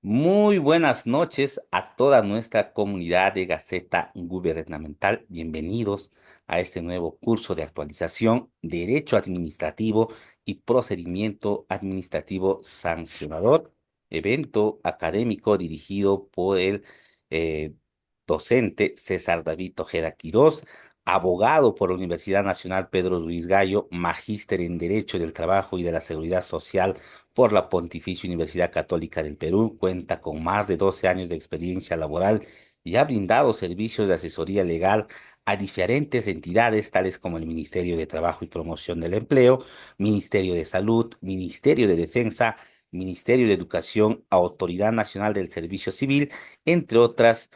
Muy buenas noches a toda nuestra comunidad de Gaceta Gubernamental. Bienvenidos a este nuevo curso de actualización, Derecho Administrativo y Procedimiento Administrativo Sancionador, evento académico dirigido por el eh, docente César David Ojeda Quirós, abogado por la Universidad Nacional Pedro Ruiz Gallo, magíster en Derecho del Trabajo y de la Seguridad Social por la Pontificia Universidad Católica del Perú. Cuenta con más de 12 años de experiencia laboral y ha brindado servicios de asesoría legal a diferentes entidades, tales como el Ministerio de Trabajo y Promoción del Empleo, Ministerio de Salud, Ministerio de Defensa, Ministerio de Educación, Autoridad Nacional del Servicio Civil, entre otras.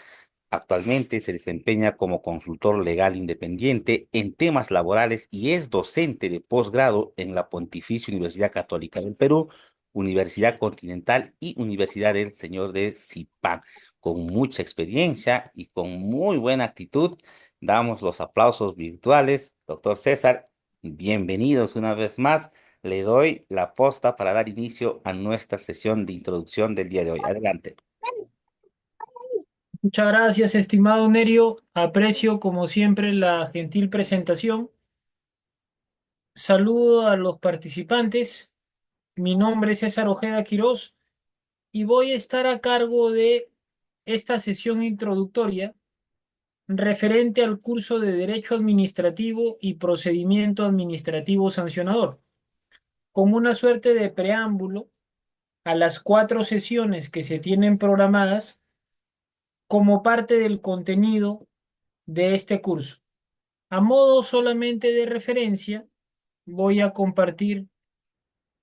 Actualmente se desempeña como consultor legal independiente en temas laborales y es docente de posgrado en la Pontificia Universidad Católica del Perú, Universidad Continental y Universidad del Señor de Zipán. Con mucha experiencia y con muy buena actitud, damos los aplausos virtuales. Doctor César, bienvenidos una vez más. Le doy la posta para dar inicio a nuestra sesión de introducción del día de hoy. Adelante. Muchas gracias, estimado Nerio. Aprecio, como siempre, la gentil presentación. Saludo a los participantes. Mi nombre es César Ojeda Quirós y voy a estar a cargo de esta sesión introductoria referente al curso de Derecho Administrativo y Procedimiento Administrativo Sancionador, con una suerte de preámbulo a las 4 sesiones que se tienen programadas como parte del contenido de este curso. A modo solamente de referencia, voy a compartir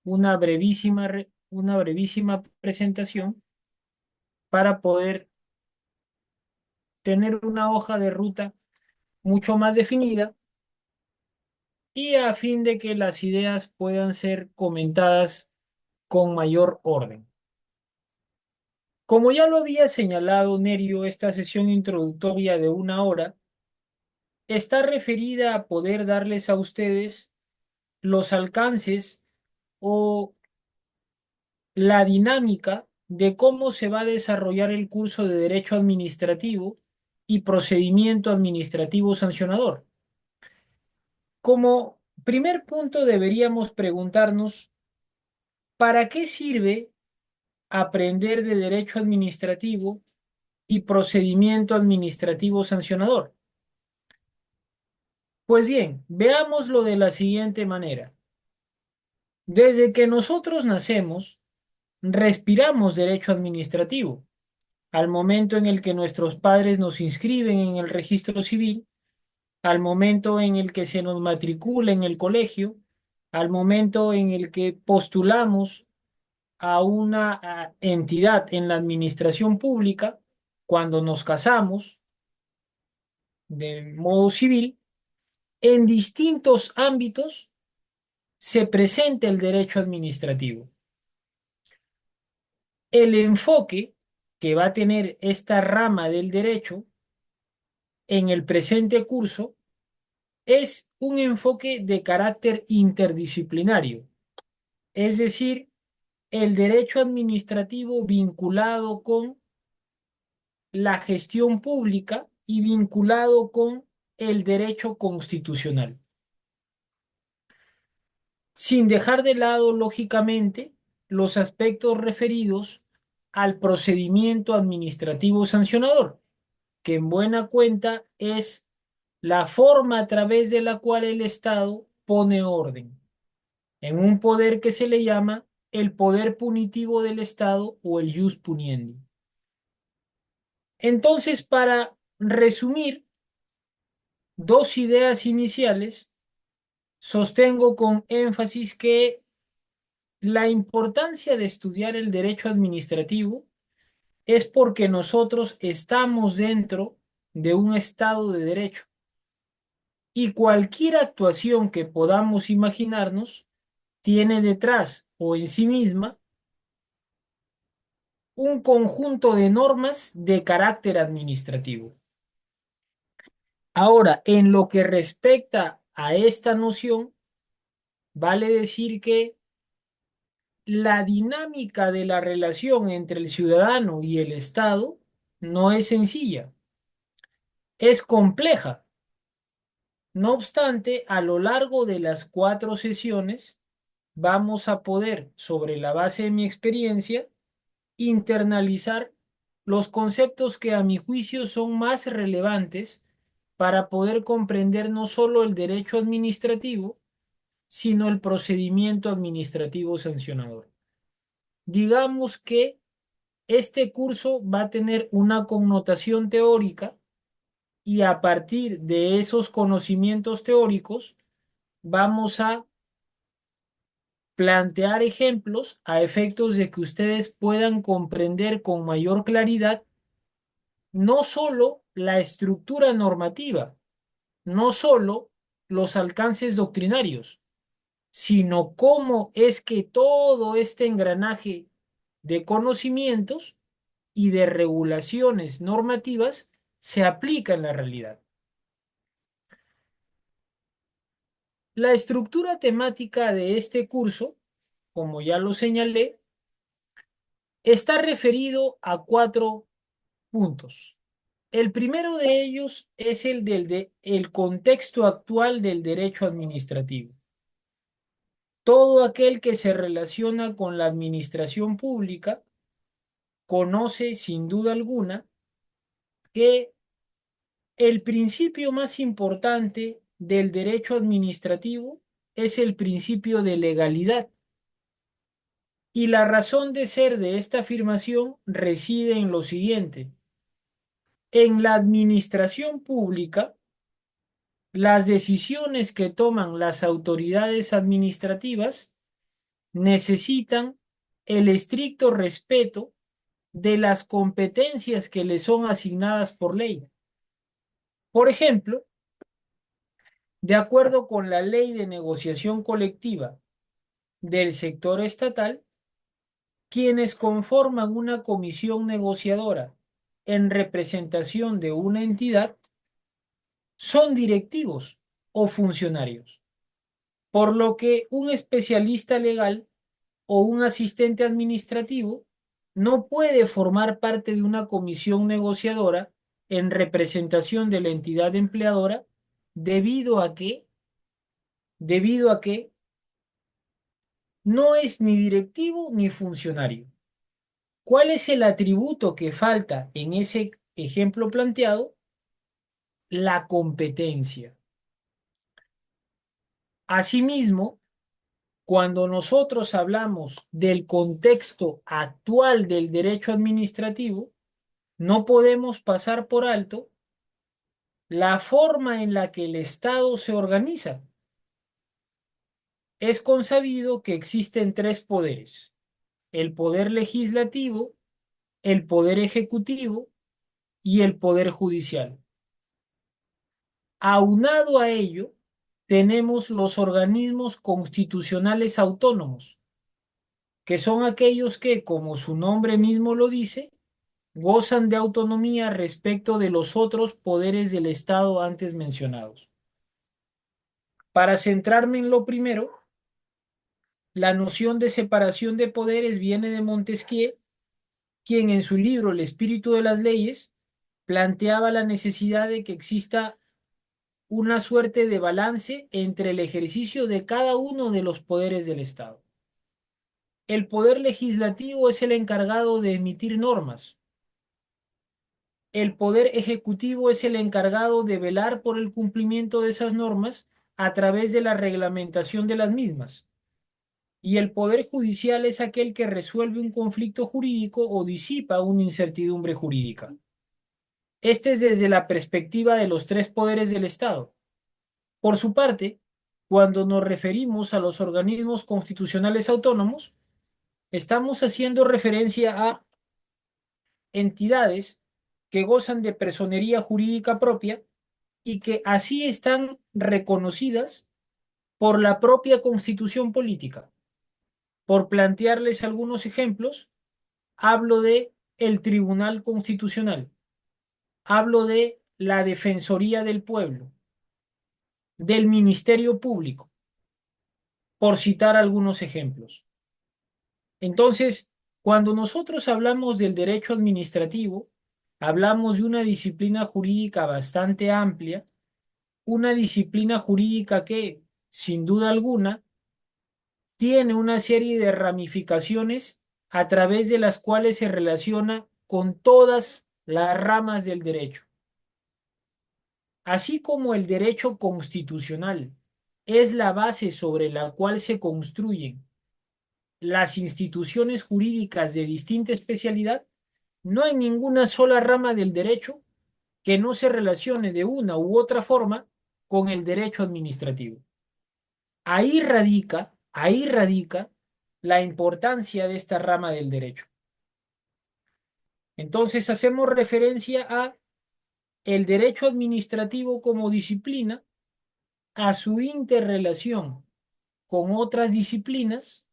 una brevísima presentación para poder tener una hoja de ruta mucho más definida y a fin de que las ideas puedan ser comentadas con mayor orden. Como ya lo había señalado Nerio, esta sesión introductoria de 1 hora está referida a poder darles a ustedes los alcances o la dinámica de cómo se va a desarrollar el curso de Derecho Administrativo y Procedimiento Administrativo Sancionador. Como primer punto deberíamos preguntarnos, ¿para qué sirve aprender de Derecho Administrativo y Procedimiento Administrativo Sancionador? Pues bien, veámoslo de la siguiente manera. Desde que nosotros nacemos, respiramos derecho administrativo. Al momento en el que nuestros padres nos inscriben en el registro civil, al momento en el que se nos matricula en el colegio, al momento en el que postulamos a una entidad en la administración pública, cuando nos casamos de modo civil, en distintos ámbitos se presenta el derecho administrativo. El enfoque que va a tener esta rama del derecho en el presente curso es un enfoque de carácter interdisciplinario, es decir, el derecho administrativo vinculado con la gestión pública y vinculado con el derecho constitucional, sin dejar de lado, lógicamente, los aspectos referidos al procedimiento administrativo sancionador, que en buena cuenta es la forma a través de la cual el Estado pone orden en un poder que se le llama el poder punitivo del Estado o el jus puniendi. Entonces, para resumir, 2 ideas iniciales, sostengo con énfasis que la importancia de estudiar el derecho administrativo es porque nosotros estamos dentro de un Estado de derecho y cualquier actuación que podamos imaginarnos tiene detrás o en sí misma un conjunto de normas de carácter administrativo. Ahora, en lo que respecta a esta noción, vale decir que la dinámica de la relación entre el ciudadano y el Estado no es sencilla, es compleja. No obstante, a lo largo de las 4 sesiones vamos a poder, sobre la base de mi experiencia, internalizar los conceptos que a mi juicio son más relevantes para poder comprender no solo el derecho administrativo, sino el procedimiento administrativo sancionador. Digamos que este curso va a tener una connotación teórica y a partir de esos conocimientos teóricos vamos a plantear ejemplos a efectos de que ustedes puedan comprender con mayor claridad no solo la estructura normativa, no solo los alcances doctrinarios, sino cómo es que todo este engranaje de conocimientos y de regulaciones normativas se aplica en la realidad. La estructura temática de este curso, como ya lo señalé, está referido a 4 puntos. El primero de ellos es el contexto actual del derecho administrativo. Todo aquel que se relaciona con la administración pública conoce sin duda alguna que el principio más importante del derecho administrativo es el principio de legalidad. Y la razón de ser de esta afirmación reside en lo siguiente. En la administración pública, las decisiones que toman las autoridades administrativas necesitan el estricto respeto de las competencias que les son asignadas por ley. Por ejemplo, de acuerdo con la Ley de Negociación Colectiva del sector estatal, quienes conforman una comisión negociadora en representación de una entidad son directivos o funcionarios, por lo que un especialista legal o un asistente administrativo no puede formar parte de una comisión negociadora en representación de la entidad empleadora debido a que no es ni directivo ni funcionario. ¿Cuál es el atributo que falta en ese ejemplo planteado? La competencia. Asimismo, cuando nosotros hablamos del contexto actual del derecho administrativo, no podemos pasar por alto la forma en la que el Estado se organiza. Es consabido que existen 3 poderes: el poder legislativo, el poder ejecutivo y el poder judicial. Aunado a ello, tenemos los organismos constitucionales autónomos, que son aquellos que, como su nombre mismo lo dice, gozan de autonomía respecto de los otros poderes del Estado antes mencionados. Para centrarme en lo primero, la noción de separación de poderes viene de Montesquieu, quien en su libro El espíritu de las leyes planteaba la necesidad de que exista una suerte de balance entre el ejercicio de cada uno de los poderes del Estado. El poder legislativo es el encargado de emitir normas. El poder ejecutivo es el encargado de velar por el cumplimiento de esas normas a través de la reglamentación de las mismas. Y el poder judicial es aquel que resuelve un conflicto jurídico o disipa una incertidumbre jurídica. Este es desde la perspectiva de los 3 poderes del Estado. Por su parte, cuando nos referimos a los organismos constitucionales autónomos, estamos haciendo referencia a entidades que gozan de personería jurídica propia y que así están reconocidas por la propia Constitución política. Por plantearles algunos ejemplos, hablo de el Tribunal Constitucional, hablo de la Defensoría del Pueblo, del Ministerio Público, por citar algunos ejemplos. Entonces, cuando nosotros hablamos del derecho administrativo, hablamos de una disciplina jurídica bastante amplia, una disciplina jurídica que, sin duda alguna, tiene una serie de ramificaciones a través de las cuales se relaciona con todas las ramas del derecho. Así como el derecho constitucional es la base sobre la cual se construyen las instituciones jurídicas de distinta especialidad, no hay ninguna sola rama del derecho que no se relacione de una u otra forma con el derecho administrativo. Ahí radica la importancia de esta rama del derecho. Entonces hacemos referencia a el derecho administrativo como disciplina, a su interrelación con otras disciplinas,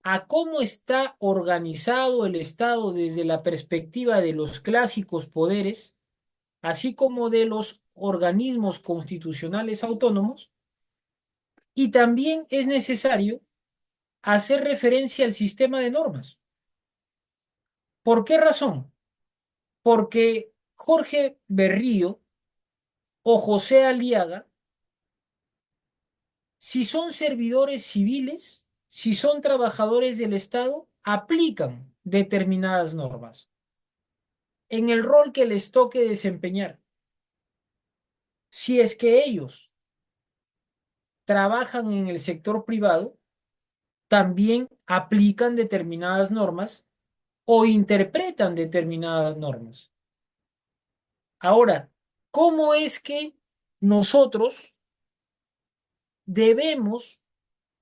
a cómo está organizado el Estado desde la perspectiva de los clásicos poderes, así como de los organismos constitucionales autónomos, y también es necesario hacer referencia al sistema de normas. ¿Por qué razón? Porque Jorge Berrío o José Aliaga, si son servidores civiles, si son trabajadores del Estado, aplican determinadas normas en el rol que les toque desempeñar. Si es que ellos trabajan en el sector privado, también aplican determinadas normas o interpretan determinadas normas. Ahora, ¿cómo es que nosotros debemos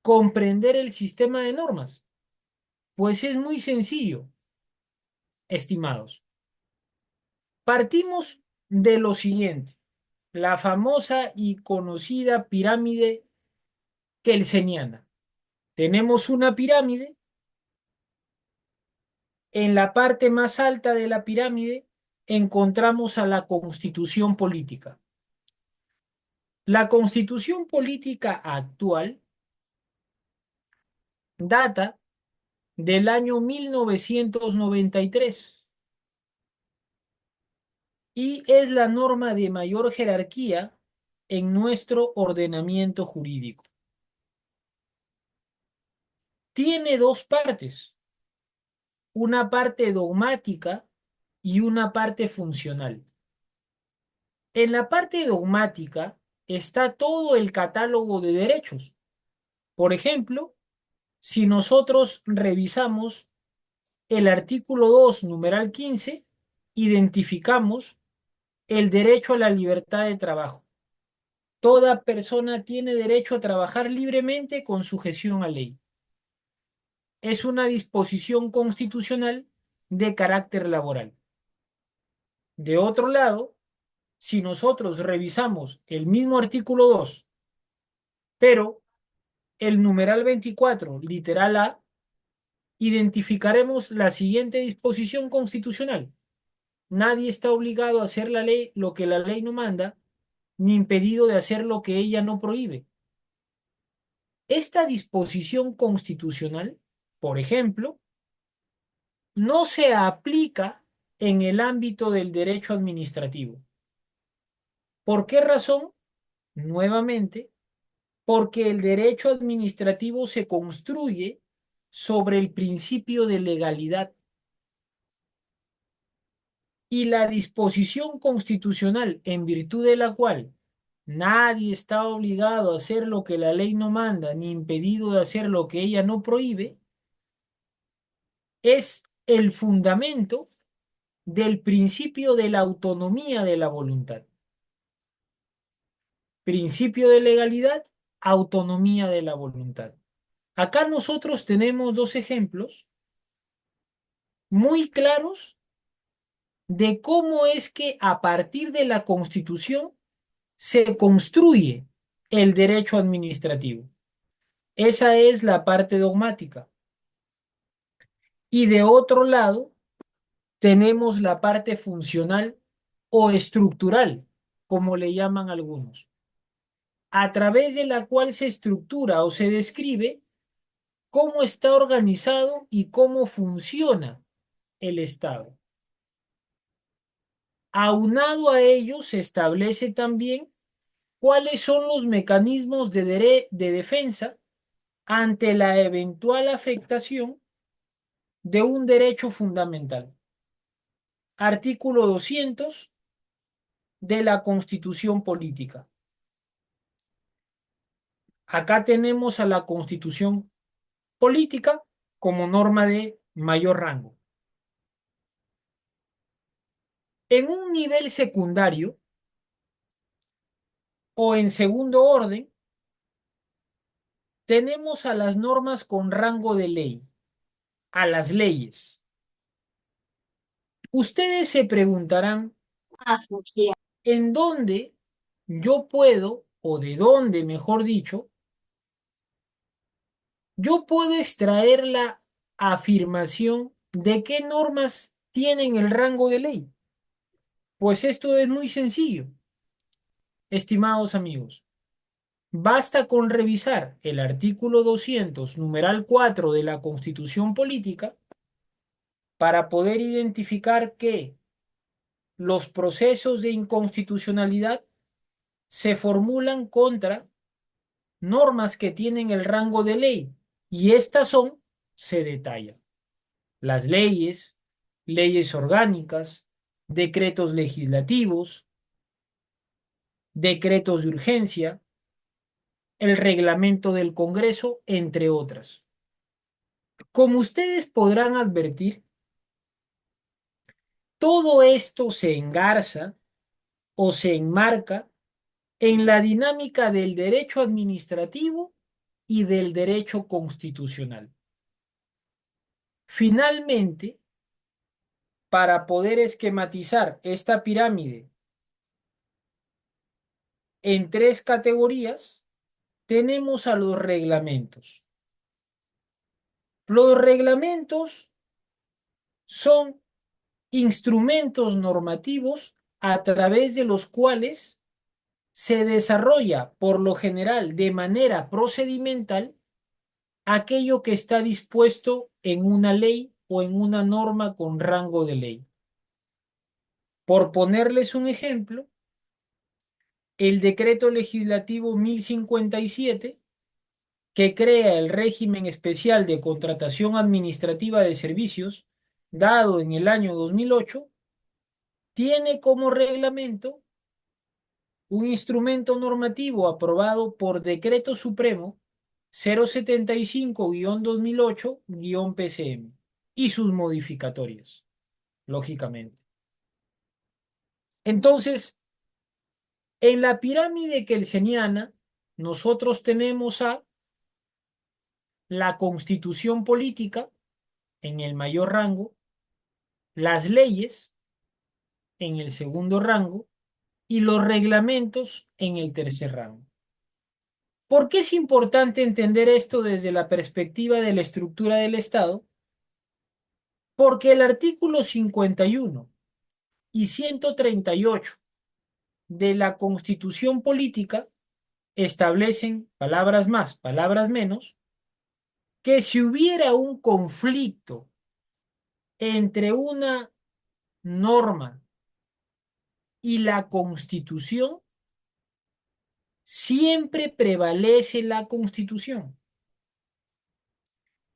comprender el sistema de normas? Pues es muy sencillo, estimados. Partimos de lo siguiente, la famosa y conocida pirámide kelseniana. Tenemos una pirámide. En la parte más alta de la pirámide encontramos a la constitución política. La constitución política actual data del año 1993 y es la norma de mayor jerarquía en nuestro ordenamiento jurídico. Tiene dos partes, una parte dogmática y una parte funcional. En la parte dogmática está todo el catálogo de derechos. Por ejemplo, si nosotros revisamos el artículo 2, numeral 15, identificamos el derecho a la libertad de trabajo. Toda persona tiene derecho a trabajar libremente con sujeción a ley. Es una disposición constitucional de carácter laboral. De otro lado, si nosotros revisamos el mismo artículo 2, pero el numeral 24, literal A, identificaremos la siguiente disposición constitucional. Nadie está obligado a hacer la ley lo que la ley no manda, ni impedido de hacer lo que ella no prohíbe. Esta disposición constitucional, por ejemplo, no se aplica en el ámbito del derecho administrativo. ¿Por qué razón? Nuevamente, porque el derecho administrativo se construye sobre el principio de legalidad y la disposición constitucional en virtud de la cual nadie está obligado a hacer lo que la ley no manda ni impedido de hacer lo que ella no prohíbe, es el fundamento del principio de la autonomía de la voluntad. Principio de legalidad, autonomía de la voluntad. Acá nosotros tenemos dos ejemplos muy claros de cómo es que a partir de la Constitución se construye el derecho administrativo. Esa es la parte dogmática. Y de otro lado, tenemos la parte funcional o estructural, como le llaman algunos, a través de la cual se estructura o se describe cómo está organizado y cómo funciona el Estado. Aunado a ello, se establece también cuáles son los mecanismos de defensa ante la eventual afectación de un derecho fundamental. Artículo 200 de la Constitución Política. Acá tenemos a la Constitución Política como norma de mayor rango. En un nivel secundario o en segundo orden, tenemos a las normas con rango de ley, a las leyes. Ustedes se preguntarán, ¿en dónde yo puedo, o de dónde, mejor dicho, yo puedo extraer la afirmación de qué normas tienen el rango de ley? Pues esto es muy sencillo, estimados amigos. Basta con revisar el artículo 200, numeral 4 de la Constitución Política para poder identificar que los procesos de inconstitucionalidad se formulan contra normas que tienen el rango de ley y estas son, se detallan, las leyes, leyes orgánicas, decretos legislativos, decretos de urgencia, el reglamento del Congreso, entre otras. Como ustedes podrán advertir, todo esto se engarza o se enmarca en la dinámica del derecho administrativo y del derecho constitucional. Finalmente, para poder esquematizar esta pirámide en tres categorías, tenemos a los reglamentos. Los reglamentos son instrumentos normativos a través de los cuales se desarrolla, por lo general, de manera procedimental, aquello que está dispuesto en una ley o en una norma con rango de ley. Por ponerles un ejemplo, el decreto legislativo 1057, que crea el régimen especial de contratación administrativa de servicios, dado en el año 2008, tiene como reglamento un instrumento normativo aprobado por Decreto Supremo 075-2008-PCM y sus modificatorias, lógicamente. Entonces, en la pirámide kelseniana, nosotros tenemos a la Constitución Política en el mayor rango, las leyes en el segundo rango y los reglamentos en el tercer rango. ¿Por qué es importante entender esto desde la perspectiva de la estructura del Estado? Porque el artículo 51 y 138 de la Constitución Política establecen, palabras más, palabras menos, que si hubiera un conflicto entre una norma y la Constitución, siempre prevalece la Constitución.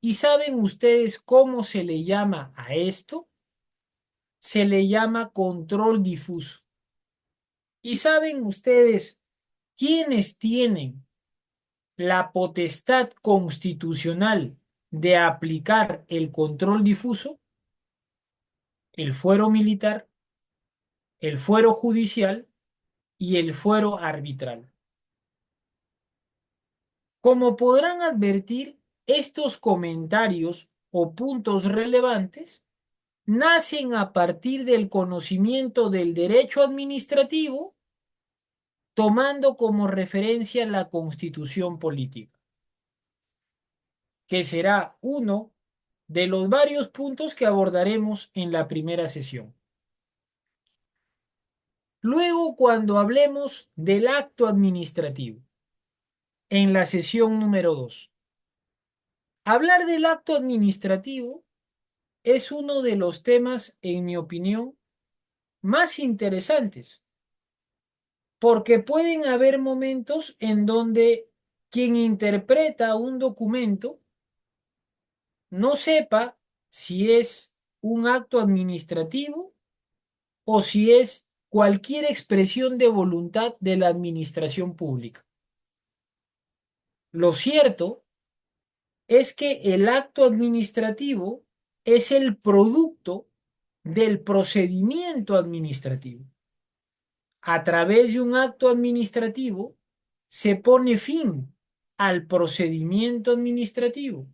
¿Y saben ustedes cómo se le llama a esto? Se le llama control difuso. ¿Y saben ustedes quiénes tienen la potestad constitucional de aplicar el control difuso? El fuero militar, el fuero judicial y el fuero arbitral. Como podrán advertir, estos comentarios o puntos relevantes nacen a partir del conocimiento del derecho administrativo, tomando como referencia la Constitución Política, que será uno de los varios puntos que abordaremos en la primera sesión. Luego, cuando hablemos del acto administrativo, en la sesión número 2, Hablar del acto administrativo es uno de los temas, en mi opinión, más interesantes, porque pueden haber momentos en donde quien interpreta un documento no sepa si es un acto administrativo o si es cualquier expresión de voluntad de la administración pública. Lo cierto es que el acto administrativo es el producto del procedimiento administrativo. A través de un acto administrativo se pone fin al procedimiento administrativo.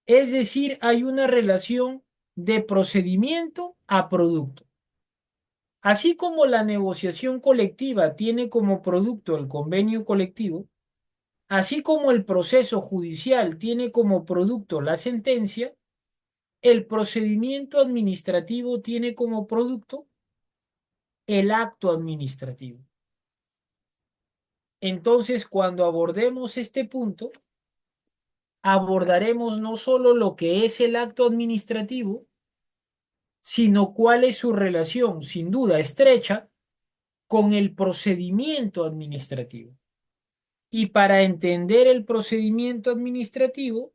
Es decir, hay una relación de procedimiento a producto. Así como la negociación colectiva tiene como producto el convenio colectivo, así como el proceso judicial tiene como producto la sentencia, el procedimiento administrativo tiene como producto el acto administrativo. Entonces, cuando abordemos este punto, abordaremos no solo lo que es el acto administrativo, sino cuál es su relación, sin duda estrecha, con el procedimiento administrativo. Y para entender el procedimiento administrativo,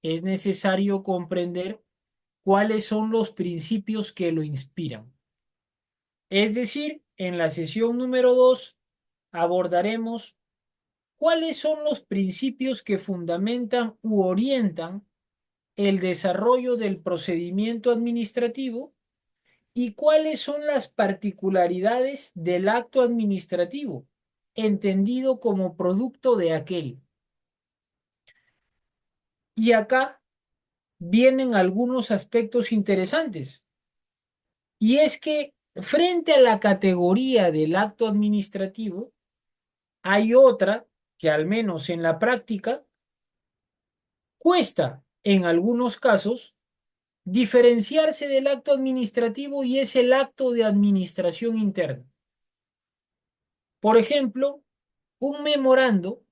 es necesario comprender cuáles son los principios que lo inspiran. Es decir, en la sesión número 2 abordaremos cuáles son los principios que fundamentan u orientan el desarrollo del procedimiento administrativo y cuáles son las particularidades del acto administrativo, entendido como producto de aquel. Y acá vienen algunos aspectos interesantes. Y es que frente a la categoría del acto administrativo, hay otra que al menos en la práctica cuesta en algunos casos diferenciarse del acto administrativo y es el acto de administración interna. Por ejemplo, un memorando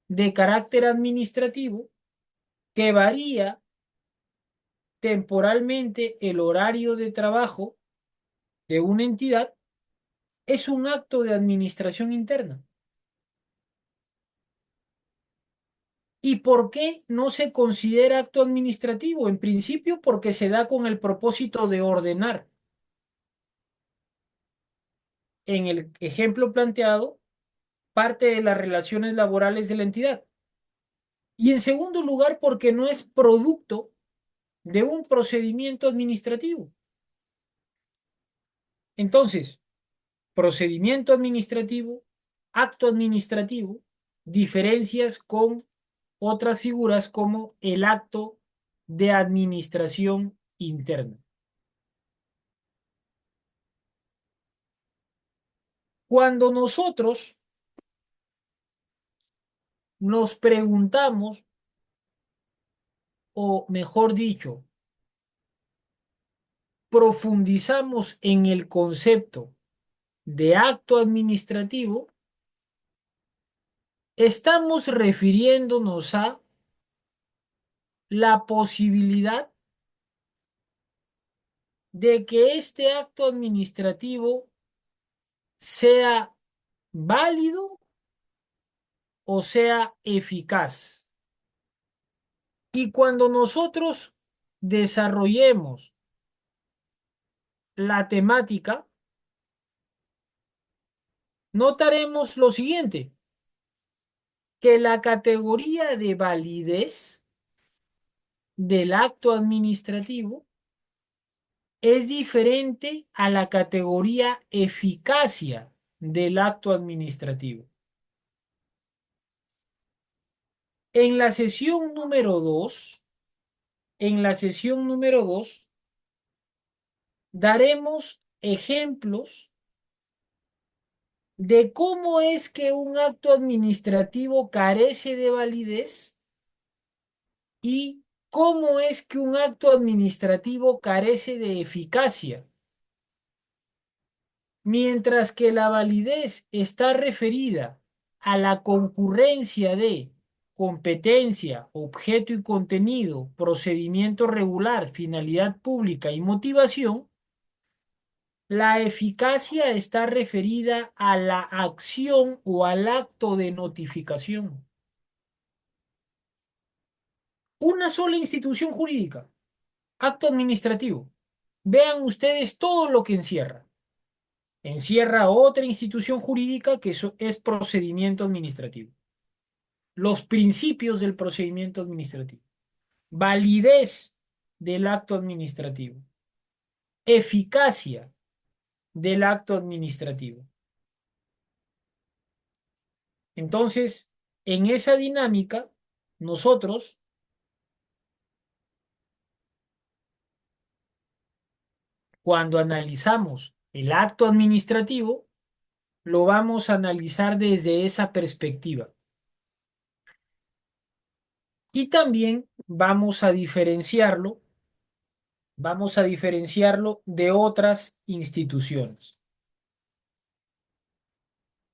de carácter administrativo que varía temporalmente el horario de trabajo de una entidad es un acto de administración interna. ¿Y por qué no se considera acto administrativo? En principio, porque se da con el propósito de ordenar. En el ejemplo planteado, parte de las relaciones laborales de la entidad. Y en segundo lugar, porque no es producto de un procedimiento administrativo. Entonces, procedimiento administrativo, acto administrativo, diferencias con otras figuras como el acto de administración interna. Cuando nosotros nos preguntamos, o mejor dicho, profundizamos en el concepto de acto administrativo, estamos refiriéndonos a la posibilidad de que este acto administrativo sea válido o sea eficaz. Y cuando nosotros desarrollemos la temática, notaremos lo siguiente, que la categoría de validez del acto administrativo es diferente a la categoría eficacia del acto administrativo. En la sesión número 2, en la sesión número 2 daremos ejemplos de cómo es que un acto administrativo carece de validez y cómo es que un acto administrativo carece de eficacia. Mientras que la validez está referida a la concurrencia de competencia, objeto y contenido, procedimiento regular, finalidad pública y motivación, la eficacia está referida a la acción o al acto de notificación. Una sola institución jurídica, acto administrativo. Vean ustedes todo lo que encierra. Encierra otra institución jurídica que es procedimiento administrativo. Los principios del procedimiento administrativo. Validez del acto administrativo. Eficacia del acto administrativo. Entonces, en esa dinámica, nosotros, cuando analizamos el acto administrativo, lo vamos a analizar desde esa perspectiva. Y también vamos a diferenciarlo de otras instituciones.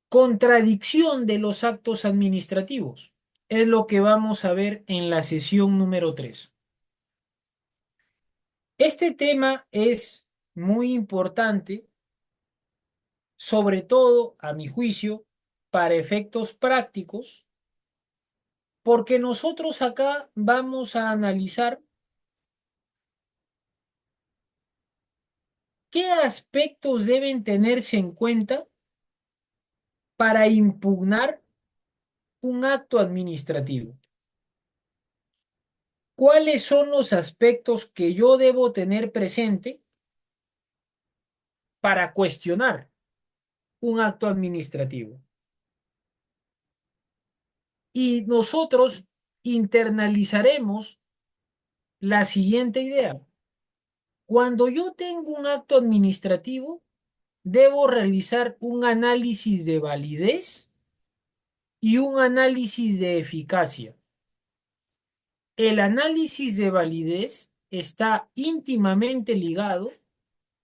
Contradicción de los actos administrativos es lo que vamos a ver en la sesión número 3. Este tema es muy importante, sobre todo, a mi juicio, para efectos prácticos, porque nosotros acá vamos a analizar qué aspectos deben tenerse en cuenta para impugnar un acto administrativo. ¿Cuáles son los aspectos que yo debo tener presente para cuestionar un acto administrativo? Y nosotros internalizaremos la siguiente idea. Cuando yo tengo un acto administrativo, debo realizar un análisis de validez y un análisis de eficacia. El análisis de validez está íntimamente ligado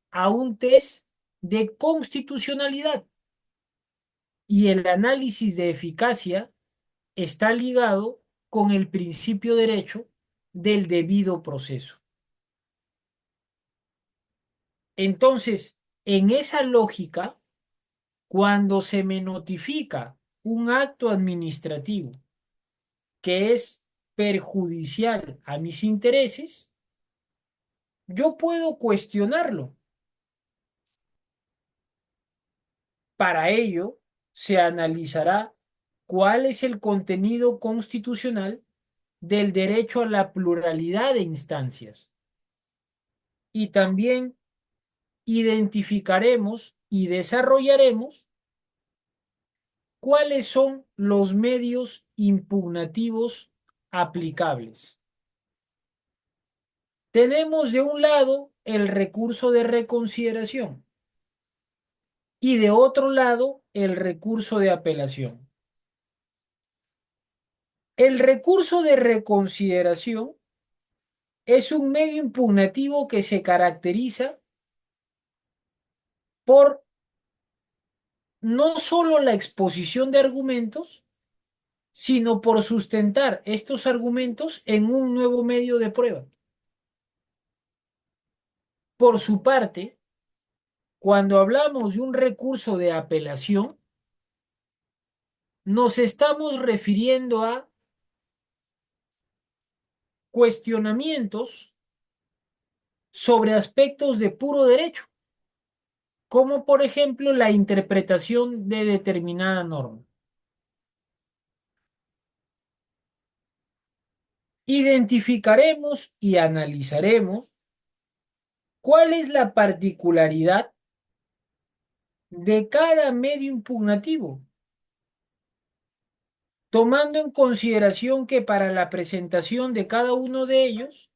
a un test de constitucionalidad y el análisis de eficacia está ligado con el principio derecho del debido proceso. Entonces, en esa lógica, cuando se me notifica un acto administrativo que es perjudicial a mis intereses, yo puedo cuestionarlo. Para ello, se analizará cuál es el contenido constitucional del derecho a la pluralidad de instancias. Y también identificaremos y desarrollaremos cuáles son los medios impugnativos aplicables. Tenemos de un lado el recurso de reconsideración y de otro lado el recurso de apelación. El recurso de reconsideración es un medio impugnativo que se caracteriza por no solo la exposición de argumentos, sino por sustentar estos argumentos en un nuevo medio de prueba. Por su parte, cuando hablamos de un recurso de apelación, nos estamos refiriendo a cuestionamientos sobre aspectos de puro derecho, como por ejemplo la interpretación de determinada norma. Identificaremos y analizaremos cuál es la particularidad de cada medio impugnativo, tomando en consideración que para la presentación de cada uno de ellos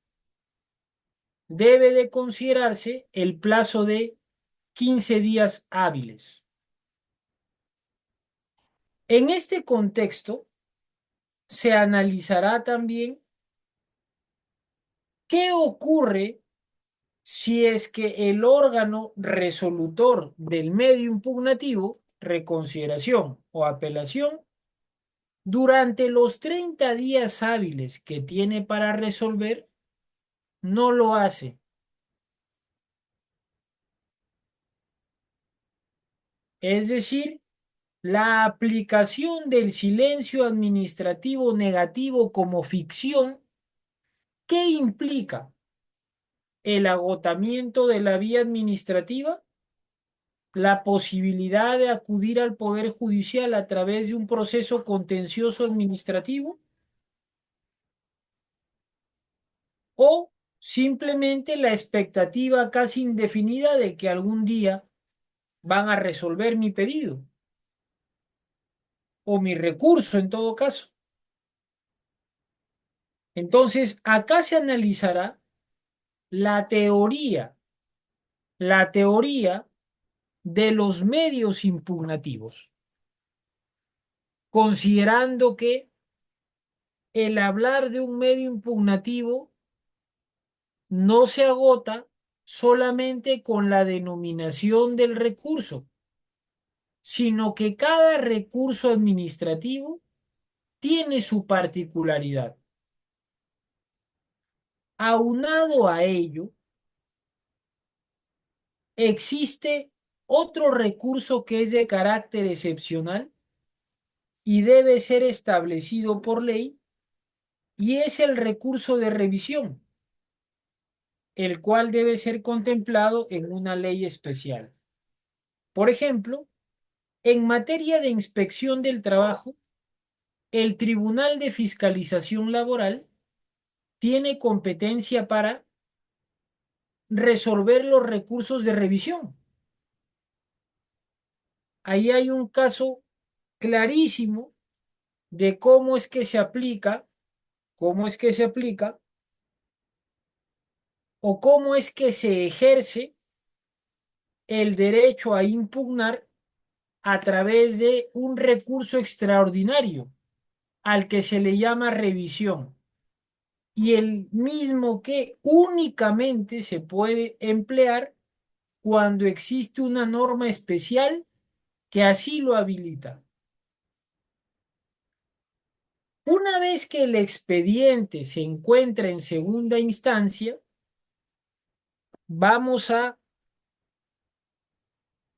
debe de considerarse el plazo de 15 días hábiles. En este contexto, se analizará también qué ocurre si es que el órgano resolutor del medio impugnativo, reconsideración o apelación, durante los 30 días hábiles que tiene para resolver, no lo hace. Es decir, la aplicación del silencio administrativo negativo como ficción, ¿qué implica? El agotamiento de la vía administrativa, la posibilidad de acudir al Poder Judicial a través de un proceso contencioso administrativo o simplemente la expectativa casi indefinida de que algún día van a resolver mi pedido o mi recurso en todo caso. Entonces, acá se analizará la teoría, la teoría de los medios impugnativos, considerando que el hablar de un medio impugnativo no se agota solamente con la denominación del recurso, sino que cada recurso administrativo tiene su particularidad. Aunado a ello, existe otro recurso que es de carácter excepcional y debe ser establecido por ley, y es el recurso de revisión, el cual debe ser contemplado en una ley especial. Por ejemplo, en materia de inspección del trabajo, el Tribunal de Fiscalización Laboral tiene competencia para resolver los recursos de revisión. Ahí hay un caso clarísimo de cómo es que se aplica, cómo es que se aplica o cómo es que se ejerce el derecho a impugnar a través de un recurso extraordinario al que se le llama revisión, y el mismo que únicamente se puede emplear cuando existe una norma especial que así lo habilita. Una vez que el expediente se encuentra en segunda instancia, vamos a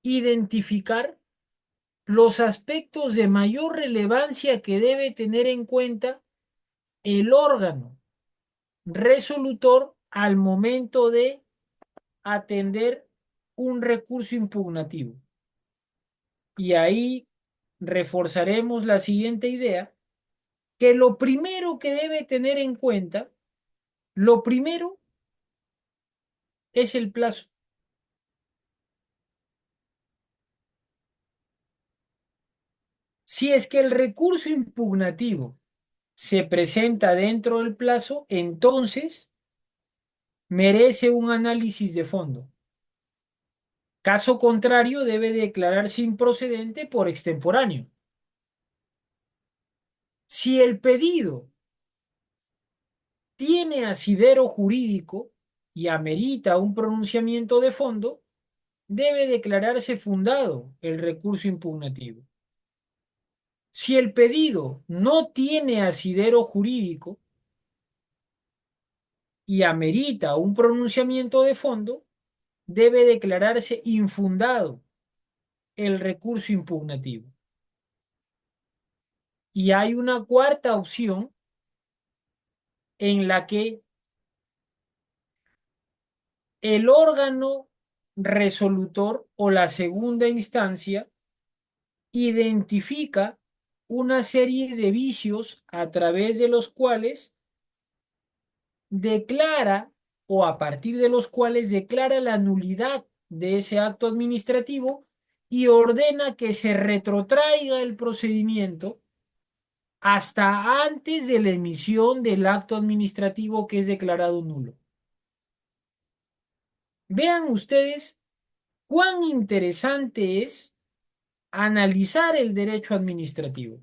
identificar los aspectos de mayor relevancia que debe tener en cuenta el órgano resolutor al momento de atender un recurso impugnativo. Y ahí reforzaremos la siguiente idea, que lo primero que debe tener en cuenta, lo primero es el plazo. Si es que el recurso impugnativo se presenta dentro del plazo, entonces merece un análisis de fondo. Caso contrario, debe declararse improcedente por extemporáneo. Si el pedido tiene asidero jurídico y amerita un pronunciamiento de fondo, debe declararse fundado el recurso impugnativo. Si el pedido no tiene asidero jurídico y amerita un pronunciamiento de fondo, debe declararse infundado el recurso impugnativo. Y hay una cuarta opción en la que el órgano resolutor o la segunda instancia identifica una serie de vicios a través de los cuales declara o a partir de los cuales declara la nulidad de ese acto administrativo y ordena que se retrotraiga el procedimiento hasta antes de la emisión del acto administrativo que es declarado nulo. Vean ustedes cuán interesante es analizar el derecho administrativo.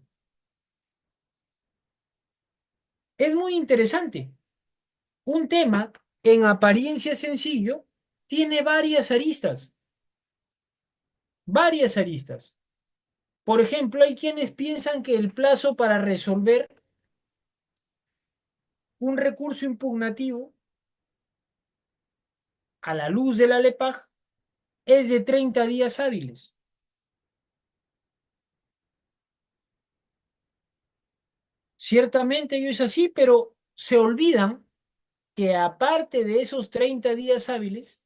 Es muy interesante. Un tema en apariencia sencillo tiene varias aristas, varias aristas. Por ejemplo, hay quienes piensan que el plazo para resolver un recurso impugnativo a la luz de la LEPAJ es de 30 días hábiles. Ciertamente ello es así, pero se olvidan que aparte de esos 30 días hábiles,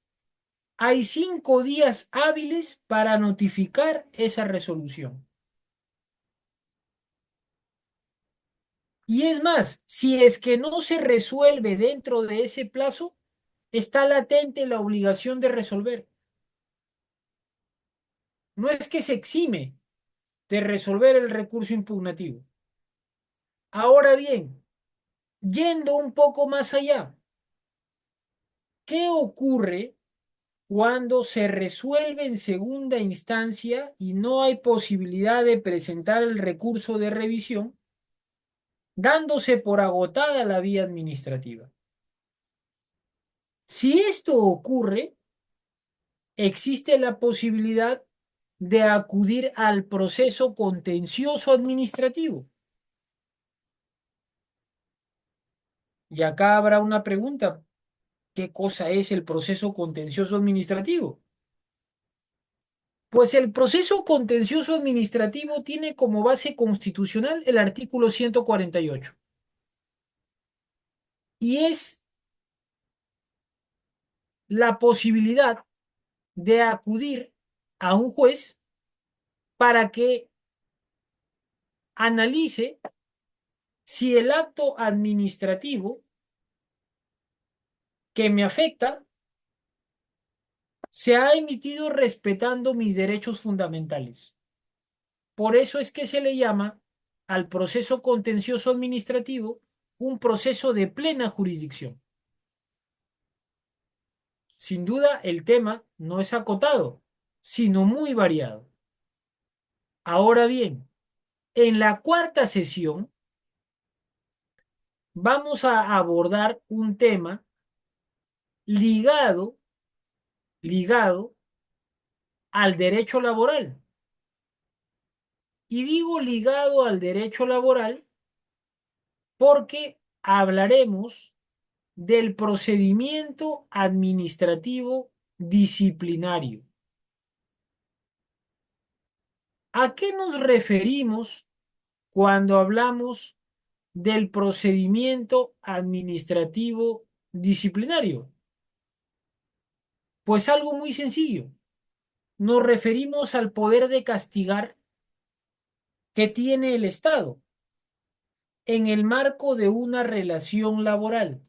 hay 5 días hábiles para notificar esa resolución. Y es más, si es que no se resuelve dentro de ese plazo, está latente la obligación de resolver. No es que se exime de resolver el recurso impugnativo. Ahora bien, yendo un poco más allá, ¿qué ocurre cuando se resuelve en segunda instancia y no hay posibilidad de presentar el recurso de revisión, dándose por agotada la vía administrativa? Si esto ocurre, existe la posibilidad de acudir al proceso contencioso administrativo. Y acá habrá una pregunta: ¿qué cosa es el proceso contencioso administrativo? Pues el proceso contencioso administrativo tiene como base constitucional el artículo 148 y es la posibilidad de acudir a un juez para que analice si el acto administrativo que me afecta se ha emitido respetando mis derechos fundamentales. Por eso es que se le llama al proceso contencioso administrativo un proceso de plena jurisdicción. Sin duda, el tema no es acotado, sino muy variado. Ahora bien, en la cuarta sesión vamos a abordar un tema ligado, ligado al derecho laboral. Y digo ligado al derecho laboral porque hablaremos del procedimiento administrativo disciplinario. ¿A qué nos referimos cuando hablamos del procedimiento administrativo disciplinario? Pues algo muy sencillo. Nos referimos al poder de castigar que tiene el Estado en el marco de una relación laboral.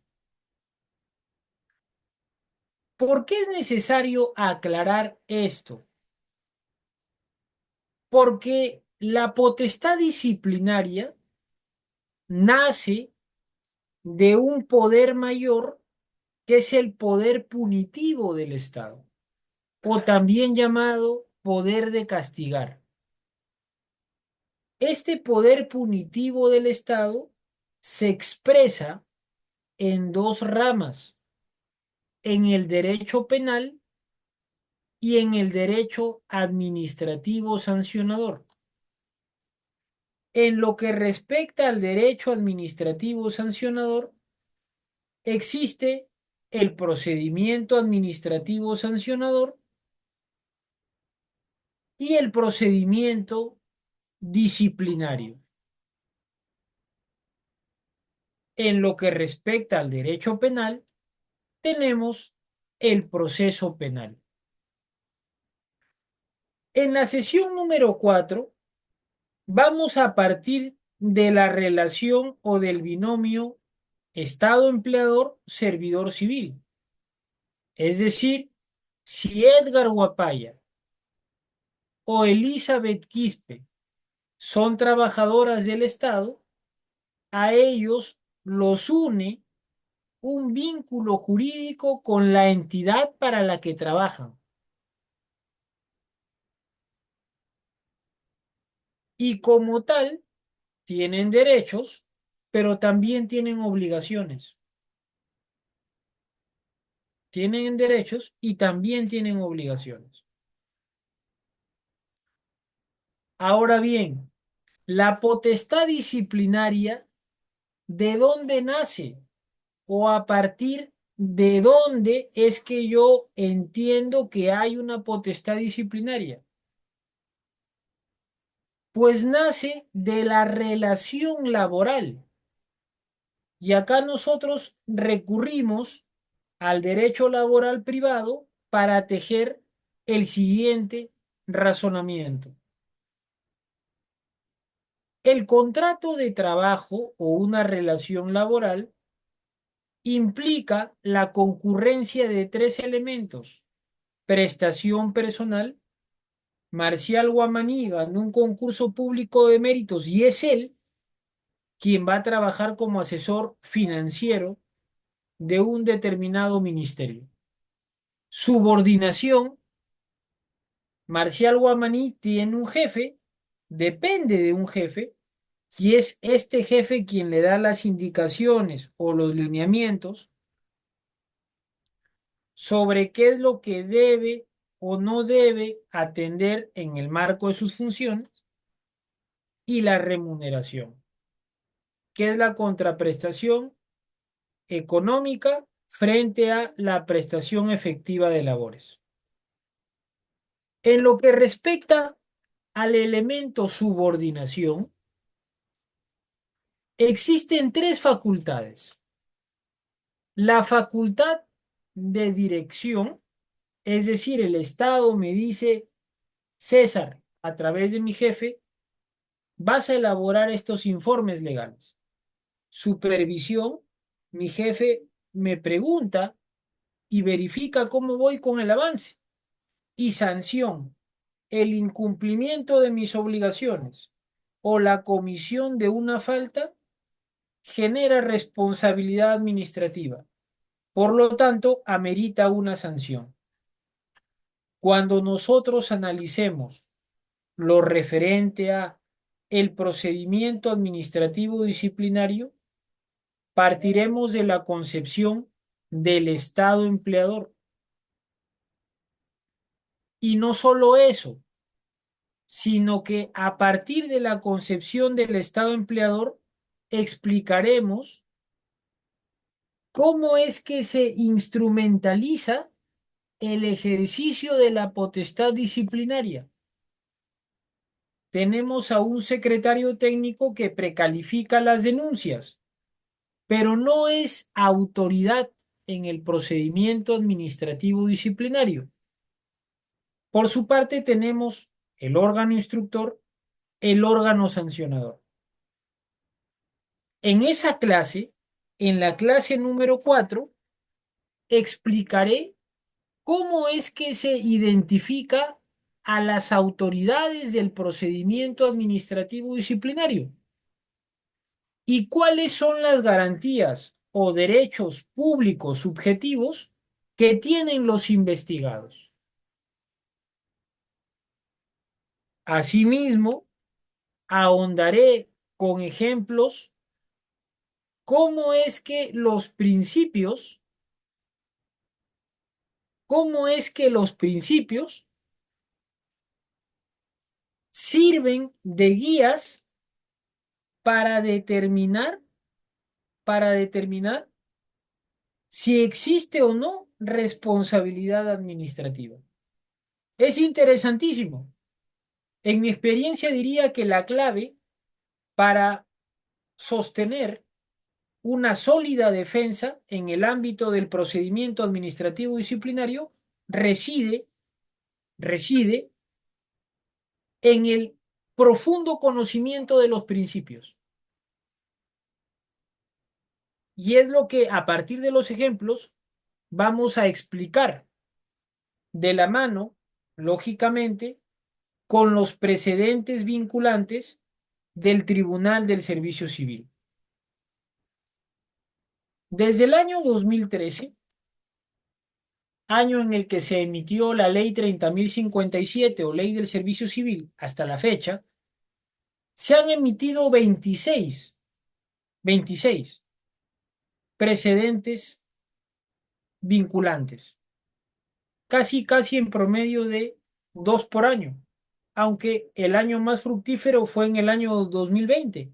¿Por qué es necesario aclarar esto? Porque la potestad disciplinaria nace de un poder mayor que es el poder punitivo del Estado, o también llamado poder de castigar. Este poder punitivo del Estado se expresa en dos ramas: en el derecho penal y en el derecho administrativo sancionador. En lo que respecta al derecho administrativo sancionador, existe el procedimiento administrativo sancionador y el procedimiento disciplinario. En lo que respecta al derecho penal, tenemos el proceso penal. En la sesión número 4 vamos a partir de la relación o del binomio Estado-empleador-servidor civil. Es decir, si Edgar Guapaya o Elizabeth Quispe son trabajadoras del Estado, a ellos los une un vínculo jurídico con la entidad para la que trabajan y como tal tienen derechos, pero también tienen obligaciones. Tienen derechos y también tienen obligaciones. Ahora bien, la potestad disciplinaria, ¿de dónde nace? ¿O a partir de dónde es que yo entiendo que hay una potestad disciplinaria? Pues nace de la relación laboral. Y acá nosotros recurrimos al derecho laboral privado para tejer el siguiente razonamiento. El contrato de trabajo o una relación laboral implica la concurrencia de tres elementos: prestación personal. Marcial Guamaní ganó un concurso público de méritos y es él quien va a trabajar como asesor financiero de un determinado ministerio. Subordinación: Marcial Guamaní tiene un jefe, depende de un jefe, y es este jefe quien le da las indicaciones o los lineamientos sobre qué es lo que debe o no debe atender en el marco de sus funciones. Y la remuneración, que es la contraprestación económica frente a la prestación efectiva de labores. En lo que respecta al elemento subordinación, existen tres facultades. La facultad de dirección, es decir, el Estado me dice: César, a través de mi jefe, vas a elaborar estos informes legales. Supervisión: mi jefe me pregunta y verifica cómo voy con el avance. Y sanción: el incumplimiento de mis obligaciones o la comisión de una falta genera responsabilidad administrativa. Por lo tanto, amerita una sanción. Cuando nosotros analicemos lo referente a el procedimiento administrativo disciplinario, partiremos de la concepción del Estado empleador. Y no solo eso, sino que a partir de la concepción del Estado empleador explicaremos cómo es que se instrumentaliza el ejercicio de la potestad disciplinaria. Tenemos a un secretario técnico que precalifica las denuncias, pero no es autoridad en el procedimiento administrativo disciplinario. Por su parte, tenemos el órgano instructor, el órgano sancionador. En esa clase, en la clase número 4, explicaré cómo es que se identifica a las autoridades del procedimiento administrativo disciplinario y cuáles son las garantías o derechos públicos subjetivos que tienen los investigados. Asimismo, ahondaré con ejemplos cómo es que los principios sirven de guías para determinar, para determinar si existe o no responsabilidad administrativa. Es interesantísimo. En mi experiencia diría que la clave para sostener una sólida defensa en el ámbito del procedimiento administrativo disciplinario reside en el profundo conocimiento de los principios. Y es lo que a partir de los ejemplos vamos a explicar de la mano, lógicamente, con los precedentes vinculantes del Tribunal del Servicio Civil. Desde el año 2013, año en el que se emitió la Ley 30.057 o Ley del Servicio Civil, hasta la fecha, se han emitido 26 precedentes vinculantes, casi en promedio de 2 por año. aunque el año más fructífero fue en el año 2020,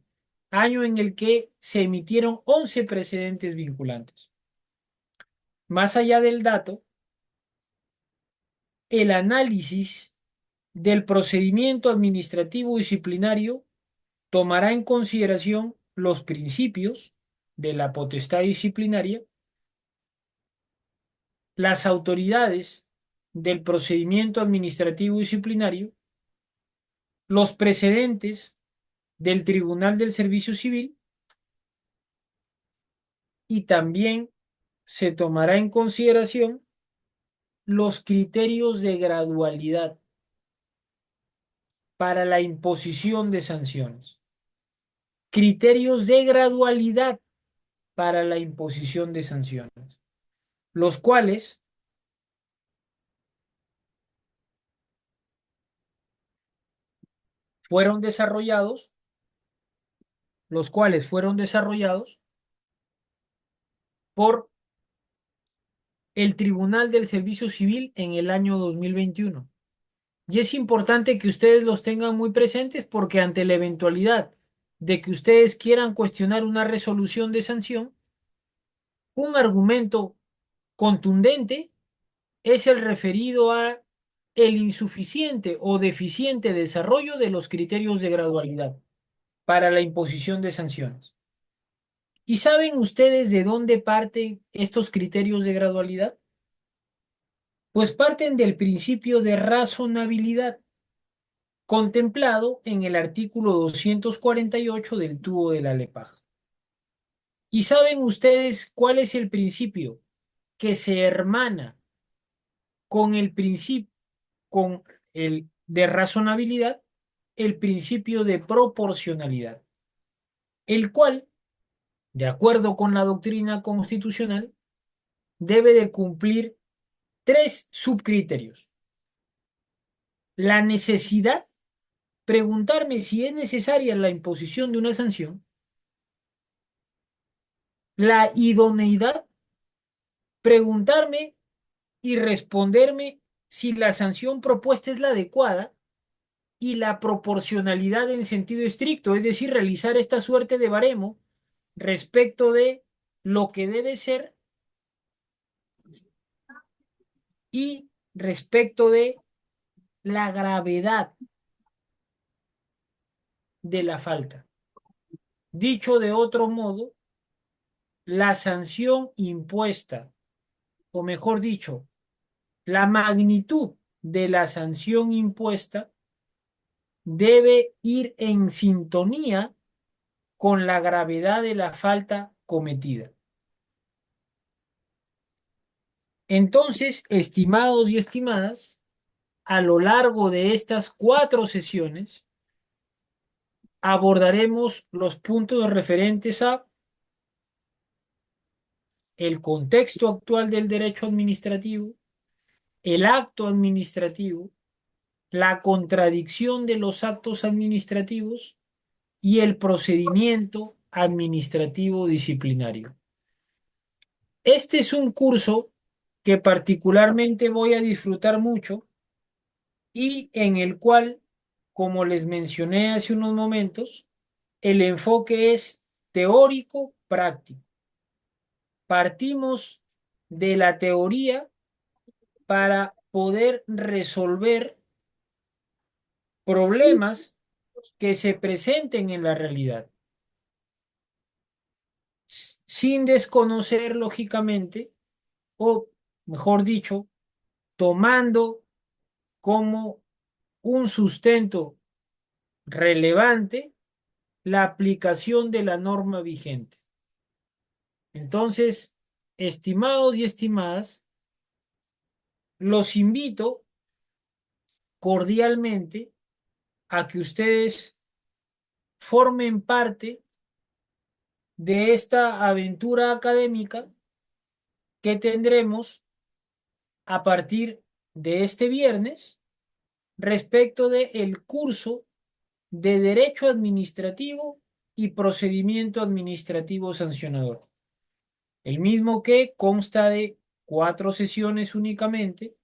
año en el que se emitieron 11 precedentes vinculantes. Más allá del dato, el análisis del procedimiento administrativo disciplinario tomará en consideración los principios de la potestad disciplinaria, las autoridades del procedimiento administrativo disciplinario, los precedentes del Tribunal del Servicio Civil y también se tomará en consideración los criterios de gradualidad para la imposición de sanciones. Criterios de gradualidad para la imposición de sanciones, los cuales fueron desarrollados, los cuales fueron desarrollados por el Tribunal del Servicio Civil en el año 2021. Y es importante que ustedes los tengan muy presentes porque ante la eventualidad de que ustedes quieran cuestionar una resolución de sanción, un argumento contundente es el referido a el insuficiente o deficiente desarrollo de los criterios de gradualidad para la imposición de sanciones. ¿Y saben ustedes de dónde parten estos criterios de gradualidad? Pues parten del principio de razonabilidad contemplado en el artículo 248 del TUO de la LEPAJ. ¿Y saben ustedes cuál es el principio que se hermana con el principio, con el de razonabilidad, el principio de proporcionalidad, el cual, de acuerdo con la doctrina constitucional, debe de cumplir tres subcriterios? La necesidad, preguntarme si es necesaria la imposición de una sanción; la idoneidad, preguntarme y responderme si la sanción propuesta es la adecuada; y la proporcionalidad en sentido estricto, es decir, realizar esta suerte de baremo respecto de lo que debe ser y respecto de la gravedad de la falta. Dicho de otro modo, la sanción impuesta, o mejor dicho, la magnitud de la sanción impuesta debe ir en sintonía con la gravedad de la falta cometida. Entonces, estimados y estimadas, a lo largo de estas 4 sesiones abordaremos los puntos referentes a el contexto actual del derecho administrativo, el acto administrativo, la contradicción de los actos administrativos y el procedimiento administrativo disciplinario. Este es un curso que particularmente voy a disfrutar mucho y en el cual, como les mencioné hace unos momentos, el enfoque es teórico práctico. Partimos de la teoría para poder resolver problemas que se presenten en la realidad, sin desconocer lógicamente, o mejor dicho, tomando como un sustento relevante la aplicación de la norma vigente. Entonces, estimados y estimadas, los invito cordialmente a que ustedes formen parte de esta aventura académica que tendremos a partir de este viernes respecto del curso de Derecho Administrativo y Procedimiento Administrativo Sancionador. El mismo que consta de 4 sesiones únicamente,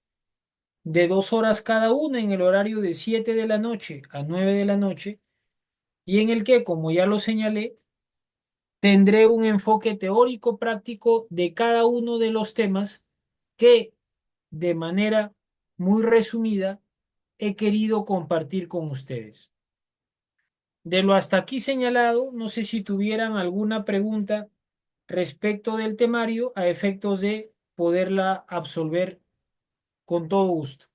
de 2 horas cada una en el horario de 7 de la noche a 9 de la noche, y en el que, como ya lo señalé, tendré un enfoque teórico práctico de cada uno de los temas que, de manera muy resumida, he querido compartir con ustedes. De lo hasta aquí señalado, no sé si tuvieran alguna pregunta respecto del temario a efectos de poderla absolver con todo gusto.